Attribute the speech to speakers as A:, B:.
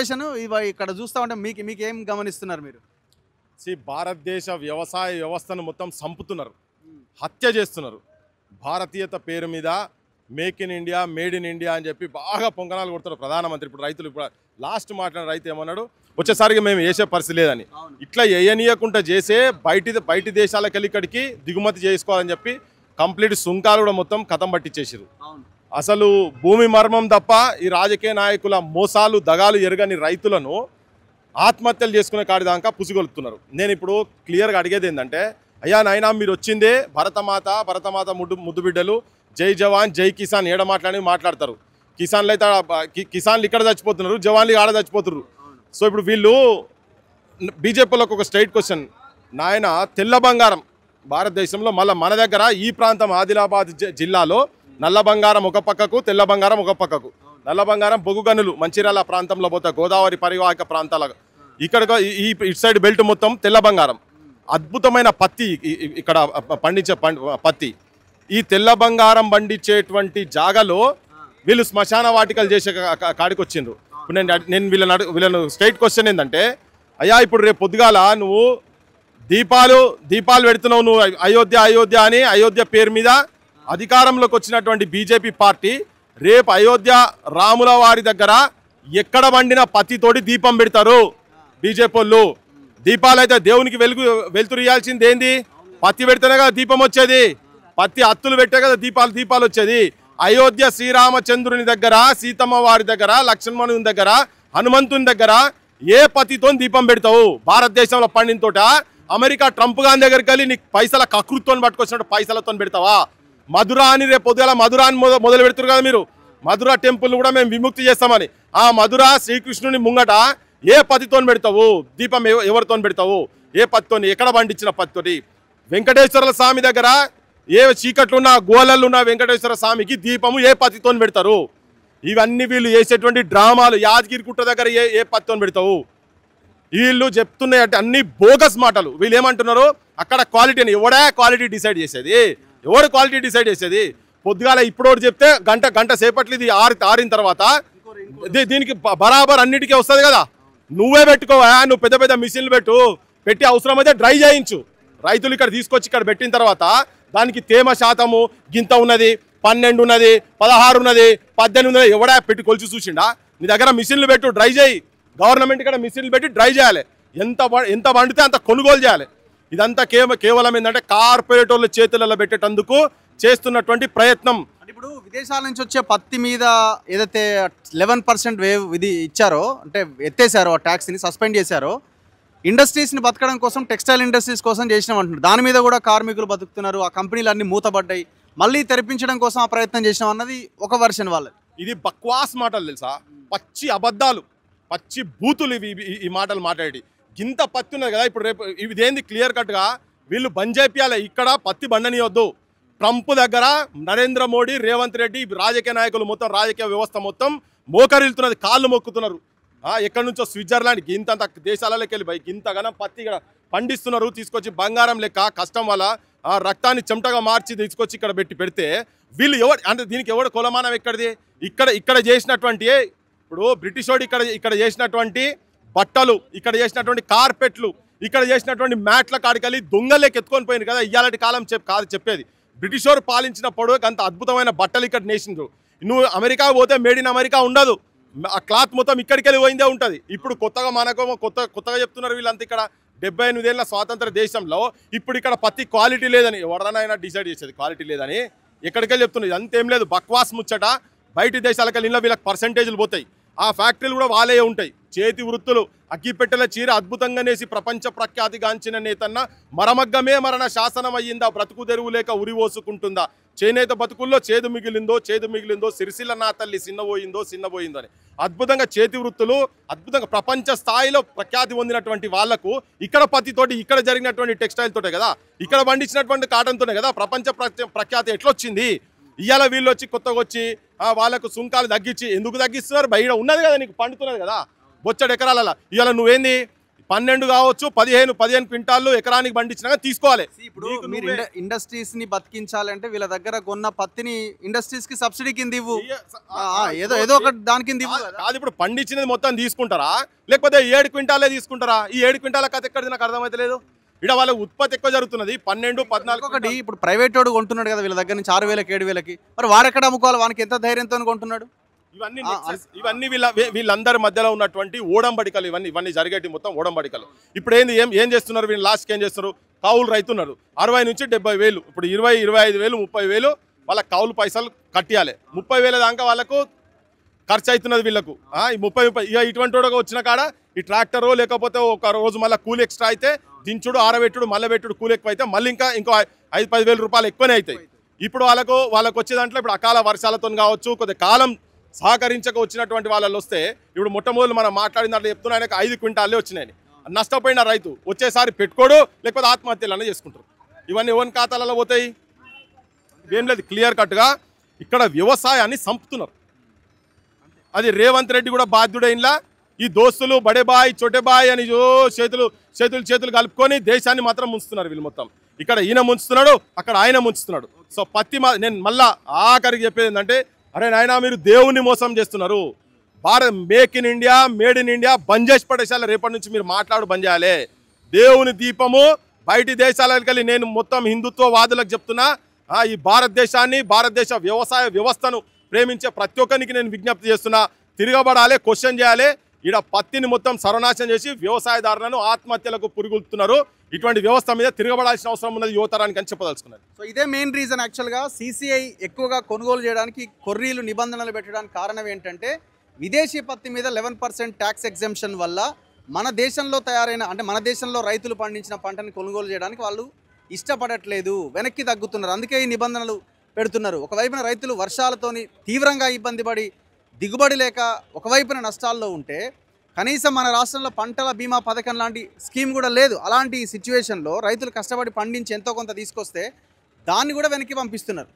A: Situation ఇక్కడ చూస్తూ ఉంటే మీకేం గమనిస్తున్నారు మీరు?
B: భారతదేశ వ్యవసాయ వ్యవస్థను మొత్తం సంపుతున్నారు, హత్య చేస్తున్నారు. భారతీయత పేరు మీద make in India, made in India అని చెప్పి బాగా పొంగనాలు కొడుతున్నారు ప్రధానమంత్రి. ఇప్పుడు రైతులు ఇప్పుడు లాస్ట్ మాట్లాడిన రైతు ఏమన్నాడు, వచ్చేసరికి మేము వేసే పరిస్థితి లేదని. ఇట్లా వేయనీయకుండా చేసే బయటి దేశాలకు వెళ్ళి ఇక్కడికి దిగుమతి చేసుకోవాలని చెప్పి కంప్లీట్ సుంకాలు కూడా మొత్తం కథం పట్టించేసారు. అసలు భూమి మర్మం తప్ప ఈ రాజకీయ నాయకుల మోసాలు దగాలు ఎరగని రైతులను ఆత్మహత్యలు చేసుకునే కాడి దాకా పుసిగొలుపుతున్నారు. నేను ఇప్పుడు క్లియర్గా అడిగేది ఏంటంటే, అయ్యా నాయనా మీరు వచ్చిందే భరతమాత ముద్దు బిడ్డలు, జై జవాన్ జై కిసాన్ ఏడ మాట్లాడతారు. కిసాన్లు అయితే కిసాన్లు ఇక్కడ చచ్చిపోతున్నారు, జవాన్లు ఆడ చచ్చిపోతున్నారు. సో ఇప్పుడు వీళ్ళు బీజేపీలోకి ఒక స్ట్రైట్ క్వశ్చన్, నాయన తెల్ల బంగారం భారతదేశంలో మళ్ళీ మన దగ్గర ఈ ప్రాంతం ఆదిలాబాద్ జిల్లాలో నల్ల బంగారం ఒక పక్కకు, తెల్ల బంగారం ఒక పక్కకు. నల్ల బంగారం బొగ్గు గనులు మంచిర్యాల ప్రాంతంలో పోతా గోదావరి పరివాహక ప్రాంతాల ఇక్కడ ఇటు సైడ్ బెల్ట్ మొత్తం తెల్ల బంగారం. అద్భుతమైన పత్తి ఇక్కడ పండించే పత్తి. ఈ తెల్ల బంగారం పండించేటువంటి జాగాలో వీళ్ళు శ్మశాన వాటికలు చేసే కాడికి వచ్చిండ్రు. ఇప్పుడు నేను వీళ్ళను స్ట్రైట్ క్వశ్చన్ ఏంటంటే, అయ్యా ఇప్పుడు రేపు పొద్దుగాల నువ్వు దీపాలు పెడుతున్నావు, నువ్వు అయోధ్య అని అయోధ్య పేరు మీద అధికారంలోకి వచ్చినటువంటి బీజేపీ పార్టీ రేపు అయోధ్య రాముల వారి దగ్గర ఎక్కడ వండిన పత్తితోటి దీపం పెడతారు బీజేపీ వాళ్ళు. దీపాలు అయితే దేవునికి వెలుతురు ఇవ్వాల్సింది ఏంది? పత్తి పెడితేనే కదా దీపం వచ్చేది. పత్తి అత్తులు పెట్టే కదా దీపాలు వచ్చేది. అయోధ్య శ్రీరామచంద్రుని దగ్గర, సీతమ్మ వారి దగ్గర, లక్ష్మణుని దగ్గర, హనుమంతుని దగ్గర ఏ పత్తితో దీపం పెడతావు? భారతదేశంలో పండిన తోట అమెరికా ట్రంప్ గారి దగ్గరికి వెళ్ళి నీకు పైసల కకృత్తో పట్టుకొచ్చినట్టు పైసలతో పెడతావా? మధుర అని రేపు పొద్దుగల మధుర అని మొదలు పెడుతున్నారు కదా మీరు. మధుర టెంపుల్ కూడా మేము విముక్తి చేస్తామని. ఆ మధుర శ్రీకృష్ణుని ముంగట ఏ పత్తితో పెడతావు? దీపం ఎవరితో పెడతావు? ఏ పత్తితో? ఎక్కడ పండించిన పత్తితోటి? వెంకటేశ్వర స్వామి దగ్గర ఏ చీకట్లున్న గోలలున్న వెంకటేశ్వర స్వామికి దీపము ఏ పత్తితో పెడతారు? ఇవన్నీ వీళ్ళు చేసేటువంటి డ్రామాలు. యాదగిరి గుట్ట దగ్గర ఏ పత్తితో పెడతావు? వీళ్ళు చెప్తున్నాయి అన్ని బోగస్ మాటలు. వీళ్ళు ఏమంటున్నారు, అక్కడ క్వాలిటీని ఎవడా క్వాలిటీ డిసైడ్ చేసేది? ఎవరు క్వాలిటీ డిసైడ్ చేసేది? పొద్దుగాల ఇప్పుడు చెప్తే గంట సేపట్లు ఇది ఆరిన తర్వాత దీనికి బరాబర్ అన్నిటికీ వస్తుంది కదా. నువ్వే పెట్టుకోవా, నువ్వు పెద్ద మిషన్లు పెట్టి అవసరమైతే డ్రై చేయించు. రైతులు ఇక్కడ తీసుకొచ్చి ఇక్కడ పెట్టిన తర్వాత దానికి తేమ శాతము గింత ఉన్నది, 12 ఉన్నది, 16 ఉన్నది, 18 ఉన్నది, ఎవడా పెట్టి కొలిచి చూసిండా? నీ దగ్గర మిషన్లు పెట్టు, డ్రై చేయి. గవర్నమెంట్ ఇక్కడ మిషన్లు పెట్టి డ్రై చేయాలి. ఎంత పండితే అంత కొనుగోలు చేయాలి. ఇదంతా కేవలం ఏంటంటే కార్పొరేటర్ల చేతులలో పెట్టేటందుకు చేస్తున్నటువంటి ప్రయత్నం.
A: ఇప్పుడు విదేశాల నుంచి వచ్చే పత్తి మీద ఏదైతే 11% వేవ్ ఇది ఇచ్చారో, అంటే ఎత్తేసారో, ఆ ట్యాక్స్ని సస్పెండ్ చేశారో, ఇండస్ట్రీస్ని బతకడం కోసం, టెక్స్టైల్ ఇండస్ట్రీస్ కోసం చేసినామంటున్నారు. దాని మీద కూడా కార్మికులు బతుకుతున్నారు. ఆ కంపెనీలు అన్నీ మూతపడ్డాయి. మళ్ళీ తెరిపించడం కోసం ఆ ప్రయత్నం చేసినాం అన్నది ఒక వర్షన్ వాళ్ళది.
B: ఇది బక్వాస్ మాటలు తెలుసా, పచ్చి అబద్ధాలు, పచ్చి బూతులు ఈ మాటలు మాట్లాడి. గింత పత్తి ఉన్నది కదా ఇప్పుడు రేపు ఇదేంది క్లియర్ కట్గా వీళ్ళు బంద్ చేపియాలి. ఇక్కడ పత్తి బండనియొద్దు. ట్రంప్ దగ్గర నరేంద్ర మోడీ, రేవంత్ రెడ్డి, రాజకీయ నాయకులు మొత్తం, రాజకీయ వ్యవస్థ మొత్తం మోకరిల్తున్నది, కాళ్ళు మొక్కుతున్నారు. ఎక్కడి నుంచో స్విట్జర్లాండ్ గింతంత దేశాలలోకి వెళ్ళి గింతగానం పత్తి ఇక్కడ పండిస్తున్నారు. తీసుకొచ్చి బంగారం లెక్క కష్టం వల్ల రక్తాన్ని చెమటగా మార్చి తీసుకొచ్చి ఇక్కడ పెడితే వీళ్ళు ఎవరు అంటే దీనికి ఎవడు కొలమానం ఎక్కడిది? ఇక్కడ చేసినటువంటి ఇప్పుడు బ్రిటిష్ వాడు ఇక్కడ చేసినటువంటి బట్టలు, ఇక్కడ చేసినటువంటి కార్పెట్లు, ఇక్కడ చేసినటువంటి మ్యాట్ల కాడికెళ్ళి దొంగలేకి ఎత్తుకొని పోయింది కదా. ఇయ్యాలటి కాలం కాదు చెప్పేది. బ్రిటిష్ వారు పాలించినప్పుడు అంత అద్భుతమైన బట్టలు ఇక్కడ నేసిండ్రు. నువ్వు అమెరికా పోతే మేడ్ ఇన్ అమెరికా ఉండదు. ఆ క్లాత్ మొత్తం ఇక్కడికి వెళ్ళి పోయిందే ఉంటుంది. ఇప్పుడు కొత్తగా మనకు కొత్తగా చెప్తున్నారు వీళ్ళంతా. ఇక్కడ 78 ఏళ్ళ స్వాతంత్ర దేశంలో ఇప్పుడు ఇక్కడ పత్తి క్వాలిటీ లేదని ఎవడనైనా డిసైడ్ చేసేది క్వాలిటీ లేదని ఎక్కడికెళ్ళి చెప్తున్నది. అంతేం లేదు, బక్వాస్ ముచ్చట. బయటి దేశాలకు వెళ్ళిన వీళ్ళకి పర్సెంటేజ్లు పోతాయి. ఆ ఫ్యాక్టరీలు కూడా వాళ్ళే ఉంటాయి. చేతి వృత్తులు, అగ్గిపెట్టెల చీర అద్భుతంగా నేసి ప్రపంచ ప్రఖ్యాతిగాంచిన నేతన్న మరమగ్గమే మరణ శాసనం అయ్యిందా, బ్రతుకు తెరువు లేక ఉరివోసుకుంటుందా, చేనేత బతుకుల్లో చేదు మిగిలిందో, సిరిసిల్ల నా తల్లి సిన్నబోయిందో అని అద్భుతంగా చేతి వృత్తులు, అద్భుతంగా ప్రపంచ స్థాయిలో ప్రఖ్యాతి పొందినటువంటి వాళ్లకు ఇక్కడ పత్తితోటి, ఇక్కడ జరిగినటువంటి టెక్స్టైల్ తోటే కదా, ఇక్కడ పండించినటువంటి కాటన్ తోనే కదా ప్రపంచ ప్రఖ్యాతి ఎట్లొచ్చింది. ఇవాళ వీళ్ళు వచ్చి కొత్తగా వచ్చి వాళ్ళకు సుంకాలు తగ్గించి ఎందుకు తగ్గిస్తున్నారు? బయట ఉన్నది కదా, నీకు పండుతున్నది కదా బొచ్చడు ఎకరాలలో. ఇవాళ నువ్వేంది 12 కావచ్చు 15 క్వింటాళ్ళు ఎకరానికి పండించినా తీసుకోవాలి.
A: ఇప్పుడు మీరు ఇండస్ట్రీస్ ని బతికించాలంటే వీళ్ళ దగ్గర కొన్న పత్తిని ఇండస్ట్రీస్ కి సబ్సిడీ కింద ఇవ్వు, ఏదో ఒక దాని కింద ఇవ్వు
B: కాదు. ఇప్పుడు పండించినది మొత్తం తీసుకుంటారా లేకపోతే 7 క్వింటాలే తీసుకుంటారా? ఈ 7 క్వింటాల కథ ఎక్కడిది నాకు అర్థమైతలేదు. ఇక్కడ వాళ్ళ ఉత్పత్తి ఎక్కువ జరుగుతున్నది 12, 14.
A: ఒకటి ఇప్పుడు ప్రైవేట్ వాడు కొంటున్నాడు కదా వీళ్ళ దగ్గర నుంచి 6,000, 7,000కి, మరి వాడెక్కడ అమ్ముకోవాలి? వానికి ఎంత ధైర్యంతో కొంటున్నాడు?
B: ఇవన్నీ వీళ్ళందరి మధ్యలో ఉన్నటువంటి ఓడంబడికలు, ఇవన్నీ జరిగేటి మొత్తం ఓడంబడికలు. ఇప్పుడు ఏం చేస్తున్నారు వీళ్ళు? లాస్ట్కి ఏం చేస్తున్నారు? కౌలు రైతున్నారు 60 నుంచి 70,000, ఇప్పుడు 20, 25,000, 30,000 వాళ్ళ కౌలు పైసలు కట్టియాలి. 30,000 దాకా వాళ్ళకు ఖర్చు అవుతున్నది వీళ్ళకు. ఈ 30 ఇక ఇటువంటి వాడు వచ్చిన కాడ ఈ ట్రాక్టరు లేకపోతే ఒక రోజు మళ్ళీ కూలి ఎక్స్ట్రా అయితే దించుడు, ఆరబెట్టుడు, మళ్ళీ పెట్టుడు కూలి ఎక్కువ అయితే మళ్ళీ ఇంకో 5-10,000 రూపాయలు ఎక్కువనే అవుతాయి. ఇప్పుడు వాళ్ళకు వచ్చే దాంట్లో ఇప్పుడు అకాల వర్షాలతో కావచ్చు, కొద్ది కాలం సహకరించక వచ్చినటువంటి వాళ్ళు వస్తే ఇప్పుడు మొట్టమొదటి మనం మాట్లాడిన దాంట్లో చెప్తున్నా ఆయనకు 5 క్వింటాలే వచ్చినాయి. నష్టపోయిన రైతు వచ్చేసారి పెట్టుకోడు లేకపోతే ఆత్మహత్యలు చేసుకుంటారు. ఇవన్నీ ఎవరి ఖాతాలలో పోతాయి? ఏం లేదు, క్లియర్ కట్గా ఇక్కడ వ్యవసాయాన్ని సంపుతున్నారు. అది రేవంత్ రెడ్డి కూడా బాధ్యుడైనలా. ఈ దోస్తులు బడేబాయ్ చోటేబాయ్ అని చేతులు కలుపుకొని దేశాన్ని మాత్రం ముంచుతున్నారు వీళ్ళు మొత్తం. ఇక్కడ ఈయన ముంచుతున్నాడు, అక్కడ ఆయన ముంచుతున్నాడు. సో నేను మళ్ళా ఆఖరికి చెప్పేది ఏంటంటే, అరే నాయనా మీరు దేవుని మోసం చేస్తున్నారు. Make in India, made in India బంద్ చేసి పడేసాలి. రేపటి నుంచి మీరు బంద్ చేయాలి. దేవుని దీపము బయటి దేశాలకు వెళ్ళి నేను మొత్తం హిందుత్వ వాదులకు చెప్తున్నా, ఈ భారతదేశాన్ని, భారతదేశ వ్యవసాయ వ్యవస్థను ప్రేమించే ప్రతి ఒక్కరికి నేను విజ్ఞప్తి చేస్తున్నా. తిరగబడాలి, క్వశ్చన్ చేయాలి. ఈడ పత్తిని మొత్తం సర్వనాశనం చేసి వ్యవసాయదారులను ఆత్మహత్యలకు పురిగొల్పుతున్నారు. ఇటువంటి వ్యవస్థ మీద తిరగబడాల్సిన అవసరం ఉన్నది యువతరానికి అని చెప్పదలుచుకున్నారు.
A: సో ఇదే మెయిన్ రీజన్ యాక్చువల్గా CCI ఎక్కువగా కొనుగోలు చేయడానికి కొర్రీలు నిబంధనలు పెట్టడానికి కారణం ఏంటంటే, విదేశీ పత్తి మీద 11% ట్యాక్స్ ఎగ్జెంప్షన్ వల్ల మన దేశంలో తయారైన, అంటే మన దేశంలో రైతులు పండించిన పంటని కొనుగోలు చేయడానికి వాళ్ళు ఇష్టపడట్లేదు, వెనక్కి తగ్గుతున్నారు. అందుకే ఈ నిబంధనలు పెడుతున్నారు. ఒకవైపున రైతులు వర్షాలతోని తీవ్రంగా ఇబ్బంది పడి దిగుబడి లేక ఒకవైపున నష్టాల్లో ఉంటే, కనీసం మన రాష్ట్రంలో పంటల బీమా పథకం లాంటి స్కీమ్ కూడా లేదు. అలాంటి సిచ్యువేషన్లో రైతులు కష్టపడి పండించి ఎంతో కొంత తీసుకొస్తే దాన్ని కూడా వెనక్కి పంపిస్తున్నారు.